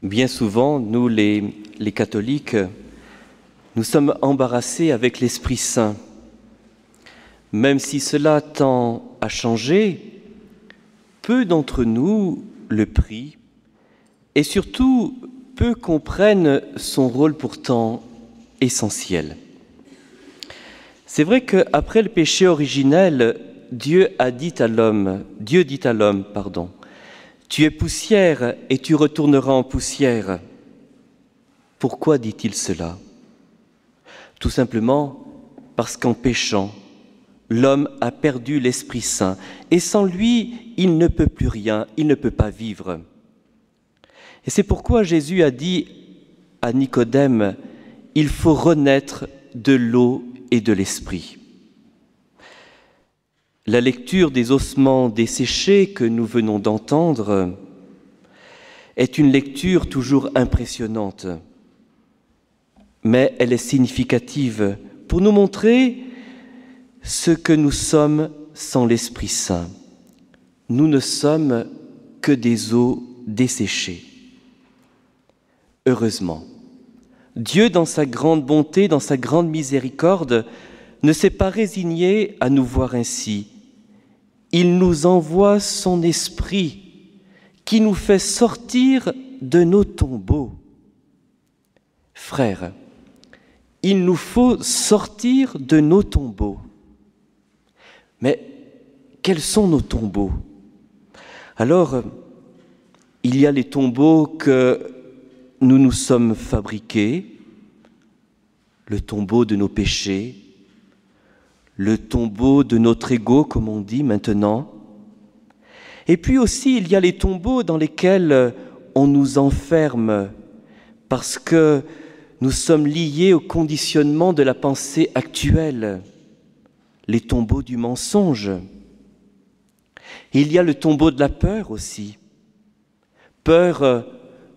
Bien souvent, nous les catholiques, nous sommes embarrassés avec l'Esprit Saint. Même si cela tend à changer, peu d'entre nous le prient et surtout peu comprennent son rôle pourtant essentiel. C'est vrai qu'après le péché originel, Dieu dit à l'homme, tu es poussière et tu retourneras en poussière. Pourquoi dit-il cela? Tout simplement parce qu'en péchant, l'homme a perdu l'Esprit Saint et sans lui, il ne peut plus rien, il ne peut pas vivre. Et c'est pourquoi Jésus a dit à Nicodème, il faut renaître de l'eau et de l'Esprit. La lecture des ossements desséchés que nous venons d'entendre est une lecture toujours impressionnante, mais elle est significative pour nous montrer ce que nous sommes sans l'Esprit Saint. Nous ne sommes que des os desséchés. Heureusement, Dieu, dans sa grande bonté, dans sa grande miséricorde, ne s'est pas résigné à nous voir ainsi. Il nous envoie son Esprit qui nous fait sortir de nos tombeaux. Frères, il nous faut sortir de nos tombeaux. Mais quels sont nos tombeaux? Alors, il y a les tombeaux que nous nous sommes fabriqués, le tombeau de nos péchés, le tombeau de notre ego, comme on dit maintenant. Et puis aussi, il y a les tombeaux dans lesquels on nous enferme parce que nous sommes liés au conditionnement de la pensée actuelle, les tombeaux du mensonge. Et il y a le tombeau de la peur aussi, peur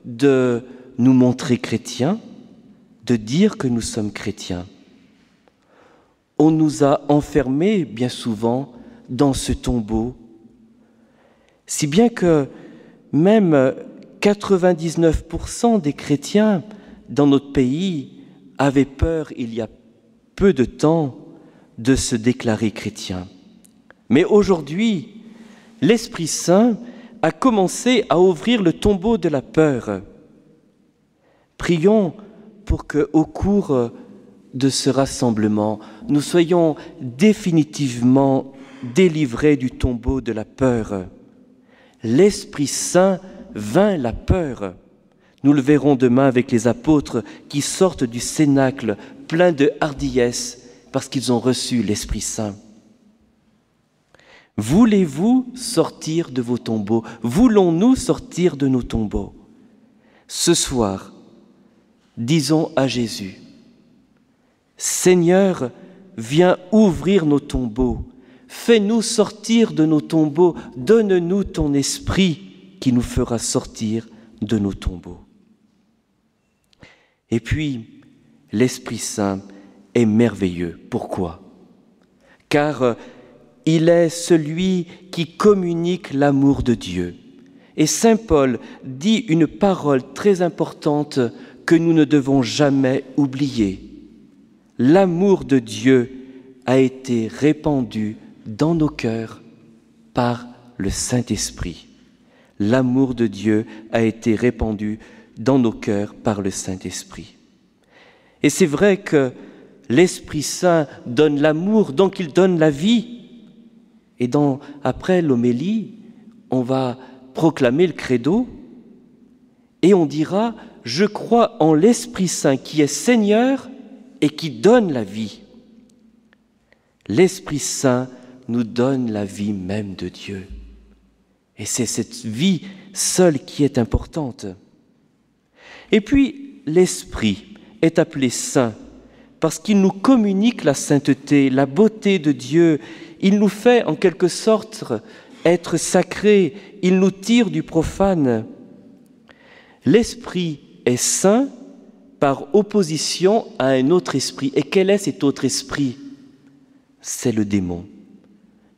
de nous montrer chrétiens, de dire que nous sommes chrétiens. On nous a enfermés bien souvent dans ce tombeau, si bien que même 99% des chrétiens dans notre pays avaient peur il y a peu de temps de se déclarer chrétiens. Mais aujourd'hui, l'Esprit Saint a commencé à ouvrir le tombeau de la peur. Prions pour qu'au cours de ce rassemblement, nous soyons définitivement délivrés du tombeau de la peur. L'Esprit Saint vainc la peur. Nous le verrons demain avec les apôtres qui sortent du cénacle pleins de hardiesse parce qu'ils ont reçu l'Esprit Saint. Voulez-vous sortir de vos tombeaux? Voulons-nous sortir de nos tombeaux? Ce soir, disons à Jésus, Seigneur, viens ouvrir nos tombeaux, fais-nous sortir de nos tombeaux, donne-nous ton esprit qui nous fera sortir de nos tombeaux. Et puis, l'Esprit Saint est merveilleux. Pourquoi? Car il est celui qui communique l'amour de Dieu. Et Saint Paul dit une parole très importante que nous ne devons jamais oublier. L'amour de Dieu a été répandu dans nos cœurs par le Saint-Esprit. L'amour de Dieu a été répandu dans nos cœurs par le Saint-Esprit. Et c'est vrai que l'Esprit Saint donne l'amour, donc il donne la vie. Et après l'homélie, on va proclamer le credo et on dira « Je crois en l'Esprit Saint qui est Seigneur et qui donne la vie. » L'Esprit Saint nous donne la vie même de Dieu. Et c'est cette vie seule qui est importante. Et puis, l'Esprit est appelé Saint parce qu'il nous communique la sainteté, la beauté de Dieu. Il nous fait en quelque sorte être sacrés, il nous tire du profane. L'Esprit est saint par opposition à un autre esprit. Et quel est cet autre esprit? C'est le démon,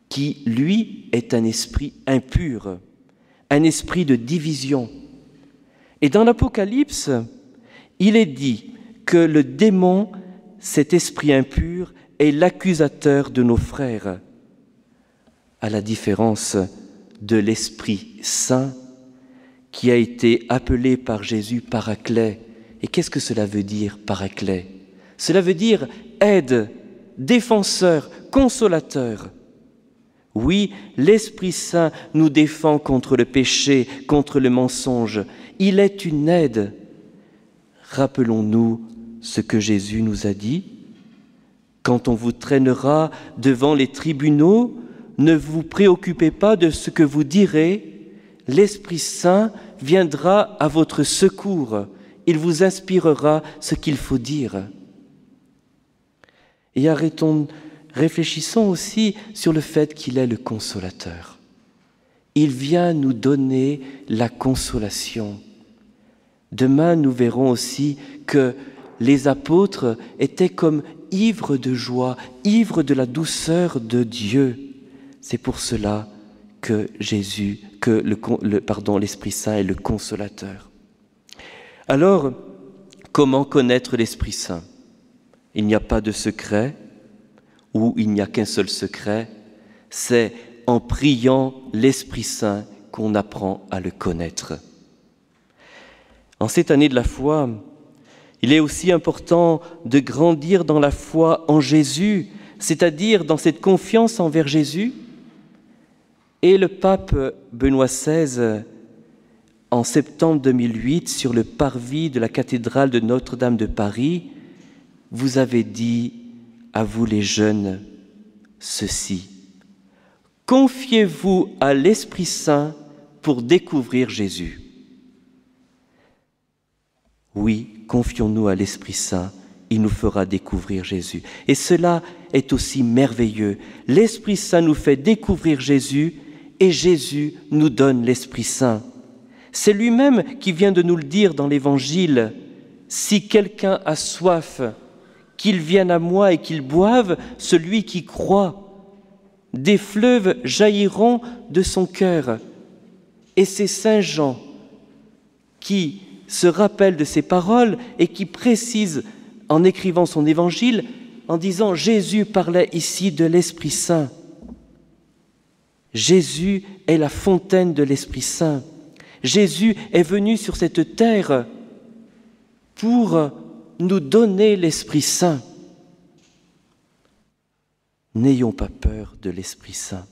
qui, lui, est un esprit impur, un esprit de division. Et dans l'Apocalypse, il est dit que le démon, cet esprit impur, est l'accusateur de nos frères, à la différence de l'Esprit Saint qui a été appelé par Jésus Paraclet. Et qu'est-ce que cela veut dire, Paraclet? Cela veut dire aide, défenseur, consolateur. Oui, l'Esprit Saint nous défend contre le péché, contre le mensonge. Il est une aide. Rappelons-nous ce que Jésus nous a dit. Quand on vous traînera devant les tribunaux, ne vous préoccupez pas de ce que vous direz. L'Esprit Saint viendra à votre secours. Il vous inspirera ce qu'il faut dire. Et réfléchissons aussi sur le fait qu'il est le consolateur. Il vient nous donner la consolation. Demain, nous verrons aussi que les apôtres étaient comme ivres de joie, ivres de la douceur de Dieu. C'est pour cela que l'Esprit Saint est le consolateur. Alors, comment connaître l'Esprit Saint? Il n'y a pas de secret, ou il n'y a qu'un seul secret, c'est en priant l'Esprit Saint qu'on apprend à le connaître. En cette année de la foi, il est aussi important de grandir dans la foi en Jésus, c'est-à-dire dans cette confiance envers Jésus. Et le pape Benoît XVI, en septembre 2008, sur le parvis de la cathédrale de Notre-Dame de Paris, vous avez dit, à vous les jeunes, ceci: confiez-vous à l'Esprit Saint pour découvrir Jésus. Oui, confions-nous à l'Esprit Saint, il nous fera découvrir Jésus. Et cela est aussi merveilleux. L'Esprit Saint nous fait découvrir Jésus et Jésus nous donne l'Esprit Saint. C'est lui-même qui vient de nous le dire dans l'Évangile. Si quelqu'un a soif, qu'il vienne à moi et qu'il boive, celui qui croit. Des fleuves jailliront de son cœur. Et c'est Saint Jean qui se rappelle de ces paroles et qui précise en écrivant son évangile, en disant Jésus parlait ici de l'Esprit Saint. Jésus est la fontaine de l'Esprit Saint. Jésus est venu sur cette terre pour nous donner l'Esprit Saint. N'ayons pas peur de l'Esprit Saint.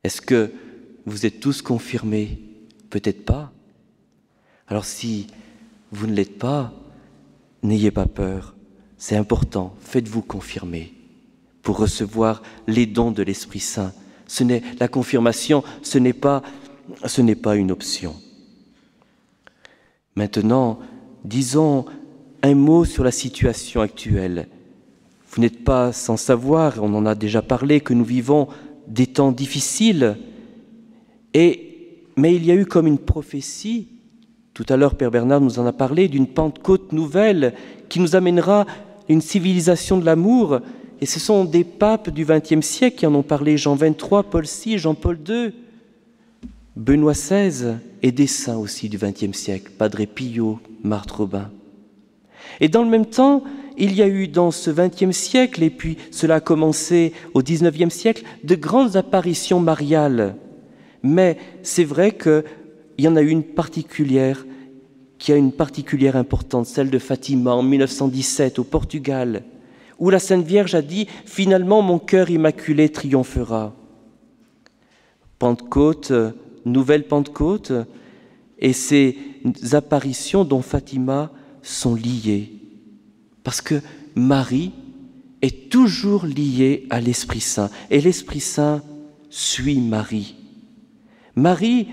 Est-ce que vous êtes tous confirmés? Peut-être pas. Alors si vous ne l'êtes pas, n'ayez pas peur. C'est important, faites-vous confirmer pour recevoir les dons de l'Esprit Saint. La confirmation, ce n'est pas une option. Maintenant, disons un mot sur la situation actuelle. Vous n'êtes pas sans savoir, on en a déjà parlé, que nous vivons des temps difficiles. Mais il y a eu comme une prophétie, tout à l'heure Père Bernard nous en a parlé, d'une Pentecôte nouvelle qui nous amènera une civilisation de l'amour. Et ce sont des papes du XXe siècle qui en ont parlé, Jean XXIII, Paul VI, Jean-Paul II, Benoît XVI et des saints aussi du XXe siècle, Padre Pio, Marthe Robin. Et dans le même temps, il y a eu dans ce XXe siècle, et puis cela a commencé au XIXe siècle, de grandes apparitions mariales. Mais c'est vrai qu'il y en a eu une particulière, qui a une particulière importance, celle de Fatima en 1917 au Portugal, où la Sainte Vierge a dit « Finalement, mon cœur immaculé triomphera ». Pentecôte, nouvelle Pentecôte, et ces apparitions dont Fatima sont liées. Parce que Marie est toujours liée à l'Esprit Saint, et l'Esprit Saint suit Marie. Marie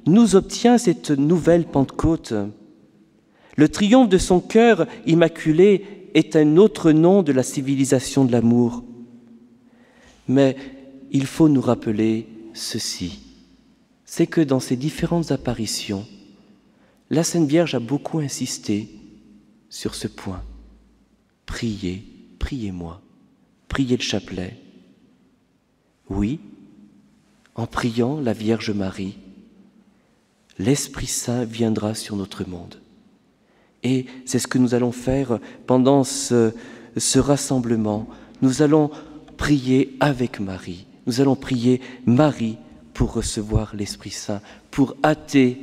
nous obtient cette nouvelle Pentecôte. Le triomphe de son cœur immaculé est un autre nom de la civilisation de l'amour. Mais il faut nous rappeler ceci, c'est que dans ces différentes apparitions, la Sainte Vierge a beaucoup insisté sur ce point. Priez, priez-moi, priez le chapelet. Oui, en priant la Vierge Marie, l'Esprit Saint viendra sur notre monde. Et c'est ce que nous allons faire pendant ce rassemblement. Nous allons prier avec Marie. Nous allons prier Marie pour recevoir l'Esprit Saint, pour hâter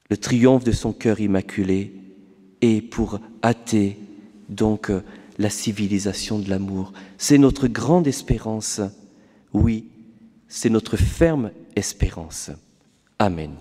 le triomphe de son cœur immaculé et pour hâter donc la civilisation de l'amour. C'est notre grande espérance. Oui, c'est notre ferme espérance. Amen.